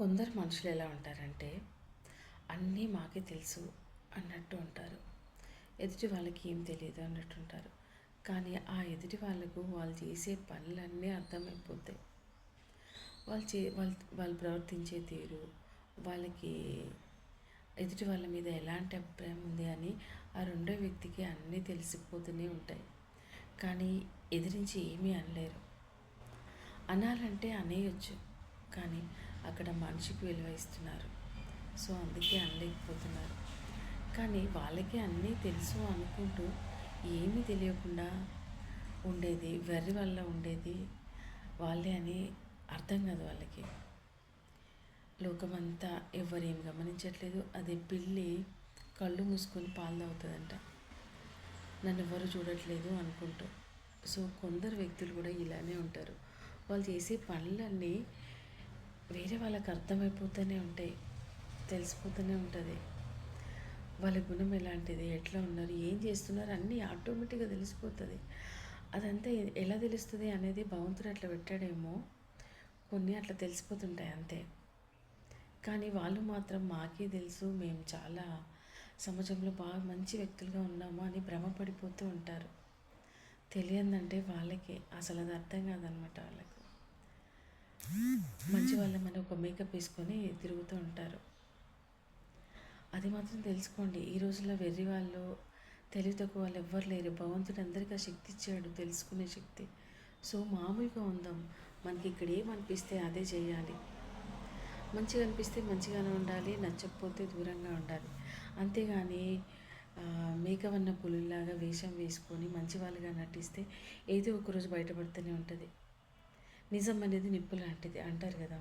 కొందరు మనుషులు ఎలా ఉంటారంటే అన్నీ మాకే తెలుసు అన్నట్టు ఉంటారు. ఎదుటి వాళ్ళకి ఏం తెలియదు అన్నట్టు ఉంటారు. కానీ ఆ ఎదుటి వాళ్ళకు వాళ్ళు చేసే పనులన్నీ అర్థమైపోతాయి. వాళ్ళు ప్రవర్తించే తీరు, వాళ్ళకి ఎదుటి వాళ్ళ మీద ఎలాంటి అభిప్రాయం ఉంది అని ఆ రెండో వ్యక్తికి అన్నీ తెలిసిపోతూనే ఉంటాయి. కానీ ఎదిరించి ఏమీ అనలేరు. అనాలంటే అనేయొచ్చు, కానీ అక్కడ మనిషికి విలువ ఇస్తున్నారు. సో అందుకే అనలేకపోతున్నారు. కానీ వాళ్ళకే అన్నీ తెలుసు అనుకుంటూ ఏమీ తెలియకుండా ఉండేది, వెర్రి వల్ల ఉండేది వాళ్ళే అని అర్థం కాదు వాళ్ళకి. లోకమంతా ఎవరేం గమనించట్లేదు. అదే పిల్లి కళ్ళు మూసుకొని పాలు తాగుతుందంట, నన్ను ఎవరు చూడట్లేదు అనుకుంటూ. సో కొందరు వ్యక్తులు కూడా ఇలానే ఉంటారు. వాళ్ళు చేసే పనులన్నీ వేరే వాళ్ళకి అర్థమైపోతూనే ఉంటాయి, తెలిసిపోతూనే ఉంటుంది. వాళ్ళ గుణం ఎలాంటిది, ఎట్లా ఉన్నారు, ఏం చేస్తున్నారు అన్నీ ఆటోమేటిక్గా తెలిసిపోతుంది. అదంతా ఎలా తెలుస్తుంది అనేది భగవంతుడు అట్లా పెట్టాడేమో, కొన్ని అట్లా తెలిసిపోతుంటాయి అంతే. కానీ వాళ్ళు మాత్రం మాకే తెలుసు, మేము చాలా సమాజంలో బాగా మంచి వ్యక్తులుగా ఉన్నాము అని భ్రమపడిపోతూ ఉంటారు. తెలియదంటే వాళ్ళకే అసలు అది అర్థం కాదనమాట. వాళ్ళకు మంచి వాళ్ళమని ఒక మేకప్ వేసుకొని తిరుగుతూ ఉంటారు. అది మాత్రం తెలుసుకోండి, ఈ రోజుల్లో వెర్రి వాళ్ళు, తెలివి తక్కువ వాళ్ళు ఎవ్వరు లేరు. భగవంతుడు అందరికీ ఆ శక్తి ఇచ్చాడు, తెలుసుకునే శక్తి. సో మామూలుగా ఉందాం, మనకి ఇక్కడ ఏమనిపిస్తే అదే చేయాలి. మంచిగా అనిపిస్తే మంచిగానే ఉండాలి, నచ్చకపోతే దూరంగా ఉండాలి. అంతేగాని మేకవన్న పులిలాగా వేషం వేసుకొని మంచి వాళ్ళుగా నటిస్తే ఏదో ఒకరోజు బయటపడుతూనే ఉంటుంది. నిజం అనేది నిప్పు లాంటిది అంటారు కదా.